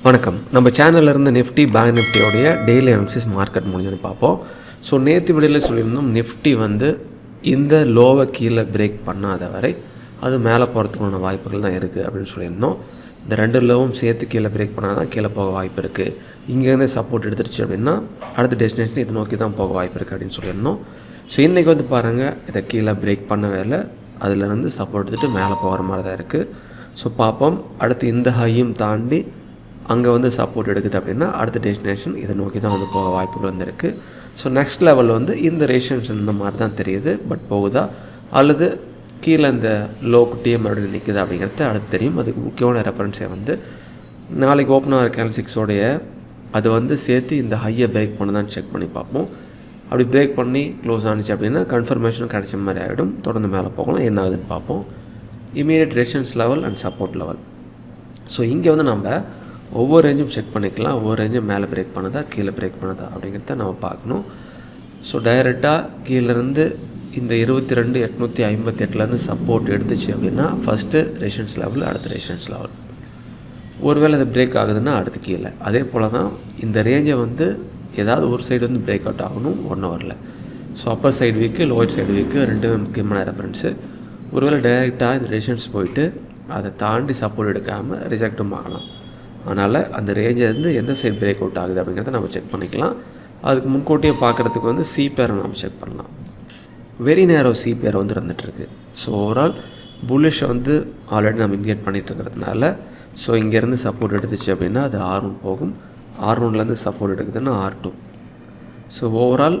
வணக்கம். நம்ம சேனல்லேருந்து நிஃப்டி பேங்க் நிஃப்டியோடைய டெய்லி அனாலிசிஸ் மார்க்கெட் முடிஞ்சுன்னு பார்ப்போம். ஸோ நேற்று வீடியோவில் சொல்லியிருந்தோம், நிஃப்டி வந்து இந்த லோவை கீழே பிரேக் பண்ணாத வரை அது மேலே போகிறதுக்கான வாய்ப்புகள் தான் இருக்குது அப்படின்னு சொல்லியிருந்தோம். இந்த ரெண்டு லோவும் சேர்த்து கீழே பிரேக் பண்ணால் தான் கீழே போக வாய்ப்பு இருக்குது. இங்கேருந்து சப்போர்ட் எடுத்துருச்சு அப்படின்னா அடுத்த டெஸ்டினேஷன் இது நோக்கி தான் போக வாய்ப்பு இருக்குது அப்படின்னு சொல்லியிருந்தோம். ஸோ இன்றைக்கி வந்து பாருங்கள், இதை கீழே பிரேக் பண்ணவே இல்லை, அதிலேருந்து சப்போர்ட் எடுத்துகிட்டு மேலே போகிற மாதிரி தான் இருக்குது. ஸோ பார்ப்போம், அடுத்து இந்த ஹையும் தாண்டி அங்கே வந்து சப்போர்ட் எடுக்குது அப்படின்னா அடுத்த டெஸ்டினேஷன் இதை நோக்கி தான் வந்து போக வாய்ப்புகள் வந்துருக்கு. ஸோ நெக்ஸ்ட் லெவல் வந்து இந்த ரேஷன்ஸ் இந்த மாதிரி தான் தெரியுது. பட் போகுதா அல்லது கீழே இந்த லோ குட்டியே மறுபடியும் நிற்குது அப்படிங்கிறது அடுத்து தெரியும். அதுக்கு முக்கியமான ரெஃபரன்ஸை வந்து நாளைக்கு ஓப்பன் ஆகிற கேல்சிக்ஸோடைய அது வந்து சேர்த்து இந்த ஹையை பிரேக் பண்ண தான் செக் பண்ணி பார்ப்போம். அப்படி பிரேக் பண்ணி க்ளோஸ் ஆனிச்சு அப்படின்னா கன்ஃபர்மேஷன் கிடைச்ச மாதிரி ஆகிடும். தொடர்ந்து மேலே போகலாம், என்ன ஆகுதுன்னு பார்ப்போம். Immediate resistance level and support level. So இங்கே வந்து நம்ம ஒவ்வொரு ரேஞ்சும் செக் பண்ணிக்கலாம். ஒவ்வொரு ரேஞ்சும் மேலே பிரேக் பண்ணுதா கீழே பிரேக் பண்ணுதா அப்படிங்கிறத நம்ம பார்க்கணும். ஸோ டைரெக்டாக கீழேருந்து இந்த 22,858லேருந்து சப்போர்ட் எடுத்துச்சு அப்படின்னா ஃபஸ்ட்டு ரெசிஸ்டன்ஸ் லெவல், அடுத்த ரெசிஸ்டன்ஸ் லெவல். ஒருவேளை அது பிரேக் ஆகுதுன்னா அடுத்து கீழே. அதே போல் தான் இந்த ரேஞ்சை வந்து ஏதாவது ஒரு சைடு வந்து பிரேக் அவுட் ஆகணும் 1 ஹவரில். So Appar side weak, lower side weak ரெண்டுமே முக்கியமான ரெஃபரன்ஸு. ஒருவேளை டைரெக்டாக இந்த ரெசிஸ்டன்ஸ் போயிட்டு அதை தாண்டி சப்போர்ட் எடுக்காமல் ரிஜெக்டும் ஆகலாம். அதனால் அந்த ரேஞ்சை வந்து எந்த சைடு பிரேக் அவுட் ஆகுது அப்படிங்கிறத நம்ம செக் பண்ணிக்கலாம். அதுக்கு முன்கூட்டியே பார்க்குறதுக்கு வந்து சி பேரை நம்ம செக் பண்ணலாம். வெரி நேரோ சி பேர் வந்து இருந்துகிட்ருக்கு. ஸோ ஓவரால் புல்லிஷை வந்து ஆல்ரெடி நம்ம இண்டிகேட் பண்ணிகிட்டு இருக்கிறதுனால ஸோ இங்கேருந்து சப்போர்ட் எடுத்துச்சு அப்படின்னா அது R1 போகும். R1லேருந்து சப்போர்ட் எடுக்குதுன்னா R2. ஸோ ஓவரால்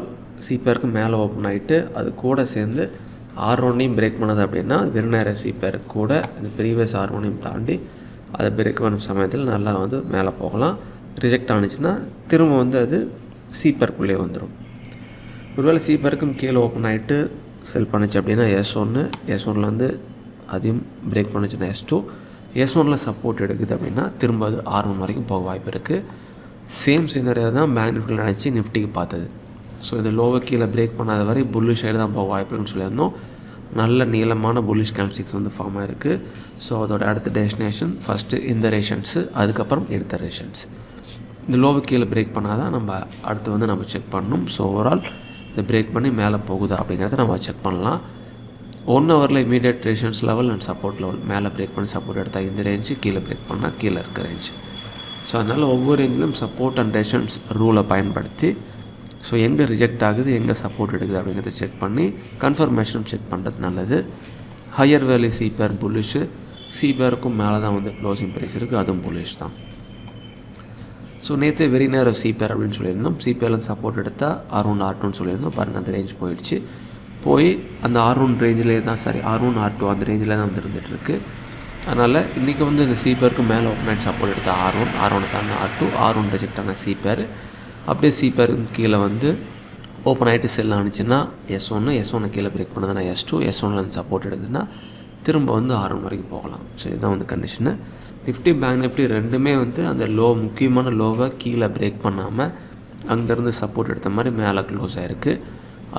சி பேருக்கு மேலே ஓப்பன் ஆகிட்டு அது கூட சேர்ந்து R1ஐயும் பிரேக் பண்ணது அப்படின்னா வெரி நேரோ சி பேர் கூட இந்த ப்ரீவியஸ் R1ஐயும் தாண்டி அதை பிரேக் பண்ண சமயத்தில் நல்லா வந்து மேலே போகலாம். ரிஜெக்ட் ஆனிச்சுன்னா திரும்ப வந்து அது சீப்பருக்குள்ளே வந்துடும். ஒருவேளை சீப்பருக்கும் கீழே ஓப்பன் ஆகிட்டு செல் பண்ணிச்சு அப்படின்னா S1லேருந்து அதையும் பிரேக் பண்ணிச்சுன்னா S2, S1ல் சப்போர்ட் எடுக்குது அப்படின்னா திரும்ப அது R1 வரைக்கும் போக வாய்ப்பு இருக்குது. சேம் சினரியா தான் பேங்க் நிஃப்டியில் நினச்சி நிஃப்டிக்கு பார்த்தது. ஸோ இந்த லோவை கீழே பிரேக் பண்ணாத வரை புல்லிஷ் சைடு தான் போக வாய்ப்பு இருக்குன்னு சொல்லியிருந்தோம். நல்ல நீளமான புல்லிஷ் கேண்டில்ஸ் வந்து ஃபார்ம் ஆகிருக்கு. ஸோ அதோட அடுத்த டெஸ்டினேஷன் ஃபஸ்ட்டு இந்த ரேஷன்ஸு, அதுக்கப்புறம் எடுத்த ரேஷன்ஸ். இந்த லோவை கீழே பிரேக் பண்ணால் தான் நம்ம அடுத்து வந்து நம்ம செக் பண்ணணும். ஸோ ஓவரால் இந்த பிரேக் பண்ணி மேலே போகுதா அப்படிங்கிறத நம்ம செக் பண்ணலாம். 1 ஹவரில் immediate rations level and support level. மேலே பிரேக் பண்ணி சப்போர்ட் எடுத்தால் இந்த ரேஞ்சு, கீழே பிரேக் பண்ணால் கீழே இருக்க ரேஞ்சு. ஸோ அதனால் ஒவ்வொரு ரேஞ்சிலும் சப்போர்ட் அண்ட் ரேஷன்ஸ் ரூலை பயன்படுத்தி ஸோ எங்கே ரிஜெக்ட் ஆகுது, எங்கே சப்போர்ட் எடுக்குது அப்படிங்கிறத செக் பண்ணி கன்ஃபர்மேஷனும் செக் பண்ணுறது நல்லது. ஹையர் வேல்யூ சி பேர் புல்லிஷு, சி பேருக்கும் மேலே தான் வந்து க்ளோசிங் ப்ரைஸ் இருக்குது, அதுவும் புல்லிஷ் தான். ஸோ நேற்று வெரி நேரோ சி பேர் அப்படின்னு சொல்லியிருந்தோம். சி பேரில் சப்போர்ட் எடுத்தால் R1 R2ன்னு சொல்லியிருந்தோம். பாருங்கள், அந்த ரேஞ்ச் போயிடுச்சு. போய் அந்த R1 ரேஞ்சிலே தான் R1 R2 அந்த ரேஞ்சில் தான் வந்து இருந்துகிட்ருக்கு. அதனால் இன்றைக்கி வந்து இந்த சி பேருக்கு மேலே ஓப்பன் ஆகிட்டு சப்போர்ட் எடுத்தால் R1 தாங்க R1 ரிஜெக்ட் ஆன சி பேர். அப்படியே சி பேருக்கு கீழே வந்து ஓப்பன் ஆகிட்டு செல் ஆனிச்சுன்னா S1 கீழே பிரேக் பண்ணதுன்னா S2, S1லேருந்து சப்போர்ட் எடுக்குதுன்னா திரும்ப வந்து R1 வரைக்கும் போகலாம். ஸோ இதுதான் வந்து கண்டிஷனு. நிஃப்டி பேங்க் நிஃப்டி ரெண்டுமே வந்து அந்த முக்கியமான லோவை கீழே பிரேக் பண்ணாமல் அங்கேருந்து சப்போர்ட் எடுத்த மாதிரி மேலே க்ளோஸ் ஆகிருக்கு.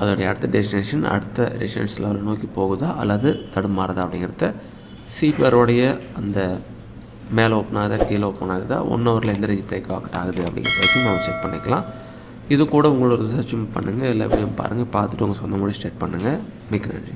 அதோடைய அடுத்த டெஸ்டினேஷன் அடுத்த ரெசிஸ்டன்ஸ் லெவல் நோக்கி போகுதா அல்லது தடுமாறுதா அப்படிங்கிறத சி பேரோடைய அந்த மேலே ஓப்பன் ஆகுதா கீழே ஓப்பன் ஆகுதா, 1 ஹவரில் எந்த ரேஞ்ச் பிரேக் அவுட் ஆகுது அப்படிங்கிறத வச்சு நம்ம செக் பண்ணிக்கலாம். இது கூட உங்களோட ரிசர்ச்சும் பண்ணுங்கள், எல்லா வீடியோ பாருங்கள், பார்த்துட்டு உங்கள் சொந்த மொழி ஸ்டார்ட் பண்ணுங்கள். மிக்க நன்றி.